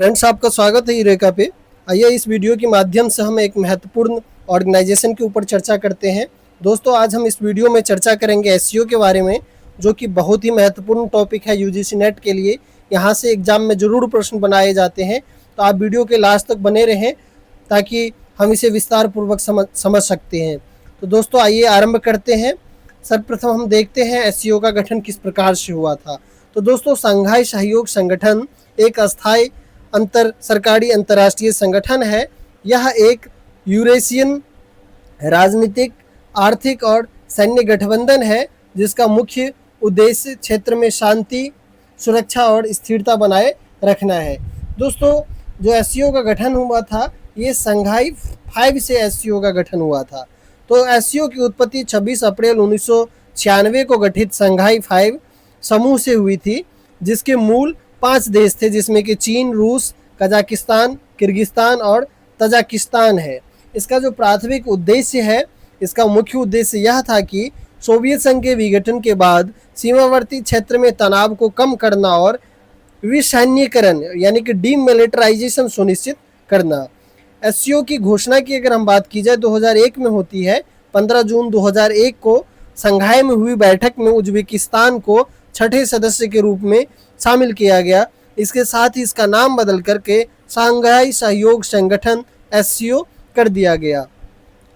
Friends, आपका स्वागत है यूरेका पे। आइए इस वीडियो के माध्यम से हम एक महत्वपूर्ण ऑर्गेनाइजेशन के ऊपर चर्चा करते हैं। दोस्तों, आज हम इस वीडियो में चर्चा करेंगे एसईओ के बारे में, जो कि बहुत ही महत्वपूर्ण टॉपिक है यूजीसी नेट के लिए। यहाँ से एग्जाम में ज़रूर प्रश्न बनाए जाते हैं, तो आप वीडियो के लास्ट तक बने रहें ताकि हम इसे विस्तार पूर्वक समझ सकते हैं। तो दोस्तों, आइए आरंभ करते हैं। सर्वप्रथम हम देखते हैं एसईओ का गठन किस प्रकार से हुआ था। तो दोस्तों, शंघाई सहयोग संगठन एक अस्थायी अंतर सरकारी अंतर्राष्ट्रीय संगठन है। यह एक यूरेशियन राजनीतिक, आर्थिक और सैन्य गठबंधन है, जिसका मुख्य उद्देश्य क्षेत्र में शांति, सुरक्षा और स्थिरता बनाए रखना है। दोस्तों, जो एससीओ का गठन हुआ था, ये संघाई 5 से एससीओ का गठन हुआ था। तो एससीओ की उत्पत्ति 26 अप्रैल 1996 को गठित संघाई 5 समूह से हुई थी, जिसके मूल 5 देश थे, जिसमें कि चीन, रूस, कजाकिस्तान, किर्गिस्तान और तजाकिस्तान है। इसका जो प्राथमिक उद्देश्य है, इसका मुख्य उद्देश्य यह था कि सोवियत संघ के विघटन के बाद सीमावर्ती क्षेत्र में तनाव को कम करना और विसैन्यीकरण यानी कि डीमिलिटराइजेशन सुनिश्चित करना। एससीओ की घोषणा की अगर हम बात की जाए 2001 में होती है। 15 जून 2001 को संघाई में हुई बैठक में उज्बेकिस्तान को छठे सदस्य के रूप में शामिल किया गया। इसके साथ ही इसका नाम बदल करके शंघाई सहयोग संगठन एससीओ कर दिया गया।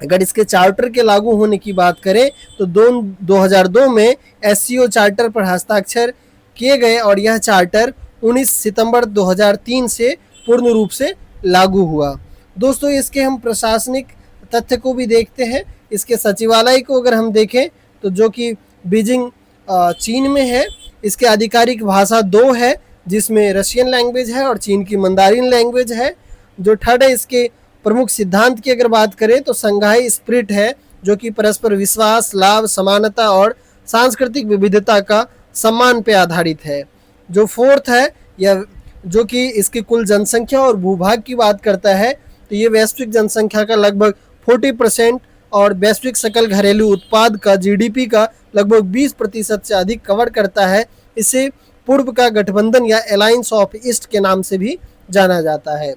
अगर इसके चार्टर के लागू होने की बात करें तो 2002 में एससीओ चार्टर पर हस्ताक्षर किए गए और यह चार्टर 19 सितंबर 2003 से पूर्ण रूप से लागू हुआ। दोस्तों, इसके हम प्रशासनिक तथ्य को भी देखते हैं। इसके सचिवालय को अगर हम देखें तो जो कि बीजिंग चीन में है। इसके आधिकारिक भाषा 2 है, जिसमें रशियन लैंग्वेज है और चीन की मंदारिन लैंग्वेज है। जो थर्ड है, इसके प्रमुख सिद्धांत की अगर बात करें तो संघाई स्पिरिट है, जो कि परस्पर विश्वास, लाभ, समानता और सांस्कृतिक विविधता का सम्मान पर आधारित है। जो फोर्थ है, यह जो कि इसकी कुल जनसंख्या और भूभाग की बात करता है, तो ये वैश्विक जनसंख्या का लगभग 40% और वैश्विक सकल घरेलू उत्पाद का जीडीपी का लगभग 20% से अधिक कवर करता है। इसे पूर्व का गठबंधन या अलायंस ऑफ ईस्ट के नाम से भी जाना जाता है।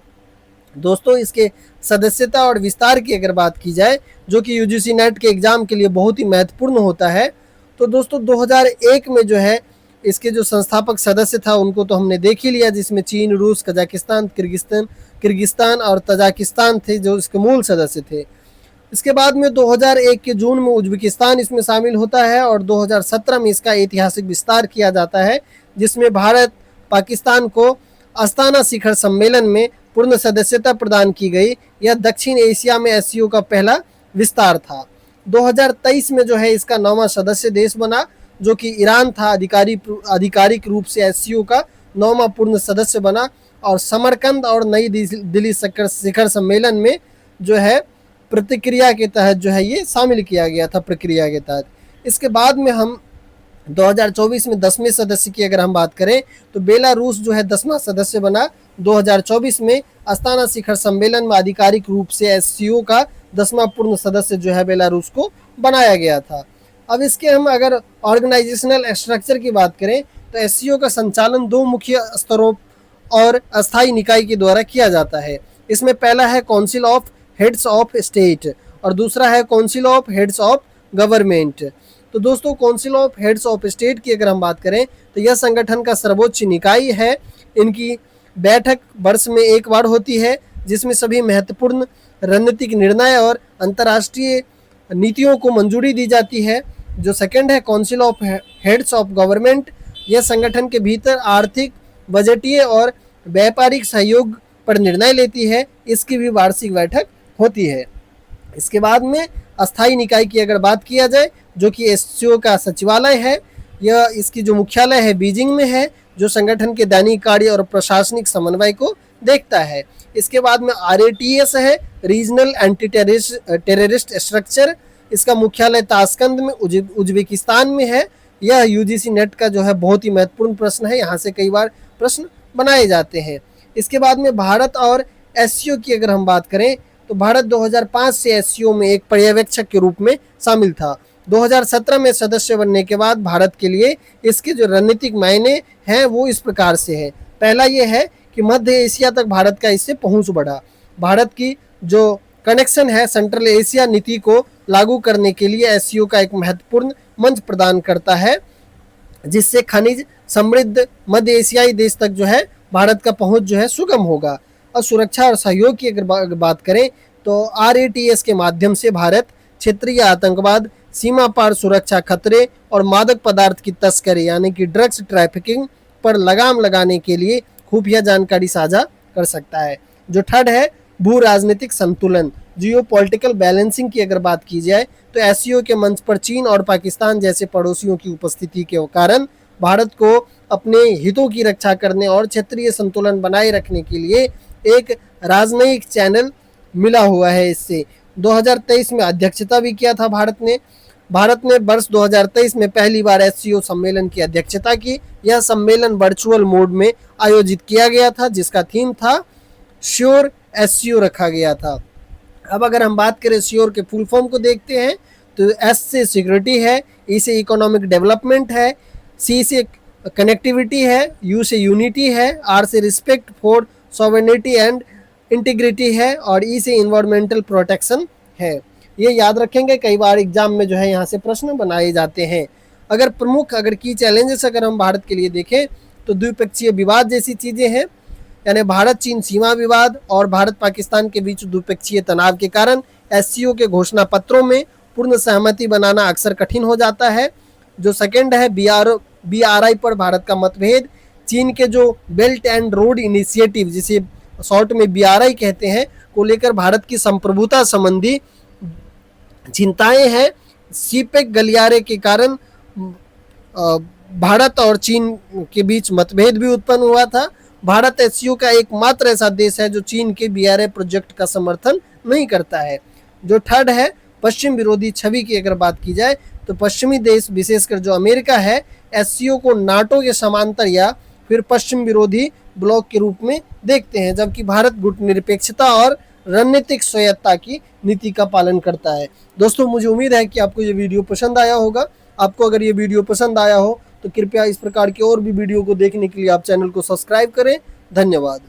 दोस्तों, इसके सदस्यता और विस्तार की अगर बात की जाए, जो कि यूजीसी नेट के एग्जाम के लिए बहुत ही महत्वपूर्ण होता है, तो दोस्तों 2001 में जो है इसके जो संस्थापक सदस्य था उनको तो हमने देख ही लिया, जिसमें चीन, रूस, कजाकिस्तान, किर्गिस्तान और तजाकिस्तान थे जो इसके मूल सदस्य थे। इसके बाद में 2001 के जून में उज्बेकिस्तान इसमें शामिल होता है और 2017 में इसका ऐतिहासिक विस्तार किया जाता है, जिसमें भारत पाकिस्तान को अस्ताना शिखर सम्मेलन में पूर्ण सदस्यता प्रदान की गई। यह दक्षिण एशिया में एससीओ का पहला विस्तार था। 2023 में जो है इसका 9वां सदस्य देश बना, जो कि ईरान था। आधिकारिक रूप से एससीओ का 9वां पूर्ण सदस्य बना और समरकंद और नई दिल्ली शिखर सम्मेलन में जो है प्रतिक्रिया के तहत जो है ये शामिल किया गया था, प्रक्रिया के तहत। इसके बाद में हम 2024 में 10वें सदस्य की अगर हम बात करें तो बेलारूस जो है 10वां सदस्य बना। 2024 में अस्ताना शिखर सम्मेलन में आधिकारिक रूप से एससीओ का 10वां पूर्ण सदस्य जो है बेलारूस को बनाया गया था। अब इसके हम अगर ऑर्गेनाइजेशनल स्ट्रक्चर की बात करें तो एससीओ का संचालन 2 मुख्य स्तरों और अस्थायी निकाय के द्वारा किया जाता है। इसमें पहला है council of heads of state और दूसरा है council of heads of government. तो दोस्तों, council of heads of state की अगर हम बात करें तो यह संगठन का सर्वोच्च निकाय है। इनकी बैठक वर्ष में एक बार होती है, जिसमें सभी महत्वपूर्ण रणनीतिक निर्णय और अंतर्राष्ट्रीय नीतियों को मंजूरी दी जाती है। जो सेकंड है council of heads of government, यह संगठन के भीतर आर्थिक, बजटीय और व्यापारिक सहयोग पर निर्णय लेती है। इसकी भी वार्षिक बैठक होती है। इसके बाद में अस्थायी निकाय की अगर बात किया जाए, जो कि एससीओ का सचिवालय है, यह इसकी जो मुख्यालय है बीजिंग में है, जो संगठन के दैनिक कार्य और प्रशासनिक समन्वय को देखता है। इसके बाद में आरएटीएस है, रीजनल एंटी टेररिस्ट स्ट्रक्चर। इसका मुख्यालय ताशकंद में उज्बेकिस्तान में है। यह यूजीसी नेट का जो है बहुत ही महत्वपूर्ण प्रश्न है, यहाँ से कई बार प्रश्न बनाए जाते हैं। इसके बाद में भारत और एससीओ की अगर हम बात करें तो भारत 2005 से एससीओ में एक पर्यवेक्षक के रूप में शामिल था। 2017 में सदस्य बनने के बाद भारत के लिए इसके जो रणनीतिक मायने हैं वो इस प्रकार से है। पहला ये है कि मध्य एशिया तक भारत का इससे पहुंच बढ़ा। भारत की जो कनेक्शन है सेंट्रल एशिया नीति को लागू करने के लिए एससीओ का एक महत्वपूर्ण मंच प्रदान करता है, जिससे खनिज समृद्ध मध्य एशियाई देश तक जो है भारत का पहुंच जो है सुगम होगा। और सुरक्षा और सहयोग की अगर बात करें तो RATS के माध्यम से भारत क्षेत्रीय आतंकवाद, सीमा पार सुरक्षा खतरे और मादक पदार्थ की तस्करी यानी कि ड्रग्स ट्रैफिकिंग पर लगाम लगाने के लिए खुफिया जानकारी साझा कर सकता है। जो थर्ड है भू राजनीतिक संतुलन, जियो पॉलिटिकल बैलेंसिंग की अगर बात की जाए तो एससीओ के मंच पर चीन और पाकिस्तान जैसे पड़ोसियों की उपस्थिति के कारण भारत को अपने हितों की रक्षा करने और क्षेत्रीय संतुलन बनाए रखने के लिए एक राजनयिक चैनल मिला हुआ है। इससे 2023 में अध्यक्षता भी किया था भारत ने वर्ष 2023 में पहली बार एससीओ सम्मेलन की अध्यक्षता की। यह सम्मेलन वर्चुअल मोड में आयोजित किया गया था, जिसका थीम था श्योर एससीओ रखा गया था। अब अगर हम बात करें श्योर के फुल फॉर्म को देखते हैं तो एस से सिक्योरिटी है, ई से इकोनॉमिक डेवलपमेंट है, सी से कनेक्टिविटी है, यू से यूनिटी है, आर से respect for sovereignty and integrity है और ई से इन्वायरमेंटल प्रोटेक्शन है। ये याद रखेंगे, कई बार एग्जाम में जो है यहाँ से प्रश्न बनाए जाते हैं। अगर की चैलेंजेस अगर हम भारत के लिए देखें तो द्विपक्षीय विवाद जैसी चीज़ें हैं, यानी भारत चीन सीमा विवाद और भारत पाकिस्तान के बीच द्विपक्षीय तनाव के कारण एससीओ के घोषणा पत्रों में पूर्ण सहमति बनाना अक्सर कठिन हो जाता है। जो सेकंड है BRI पर भारत का मतभेद, चीन के जो बेल्ट एंड रोड इनिशिएटिव जिसे शॉर्ट में BRI कहते हैं को लेकर भारत की संप्रभुता संबंधी चिंताएं हैं। सीपेक गलियारे के कारण भारत और चीन के बीच मतभेद भी उत्पन्न हुआ था। भारत एससीओ का एकमात्र ऐसा देश है जो चीन के BRI प्रोजेक्ट का समर्थन नहीं करता है। जो थर्ड है पश्चिम विरोधी छवि की अगर बात की जाए तो पश्चिमी देश विशेषकर जो अमेरिका है एससीओ को नाटो के समांतर या फिर पश्चिम विरोधी ब्लॉक के रूप में देखते हैं, जबकि भारत गुटनिरपेक्षता और रणनीतिक स्वायत्तता की नीति का पालन करता है। दोस्तों मुझे उम्मीद है कि आपको ये वीडियो पसंद आया होगा। आपको अगर ये वीडियो पसंद आया हो तो कृपया इस प्रकार के और भी वीडियो को देखने के लिए आप चैनल को सब्सक्राइब करें। धन्यवाद।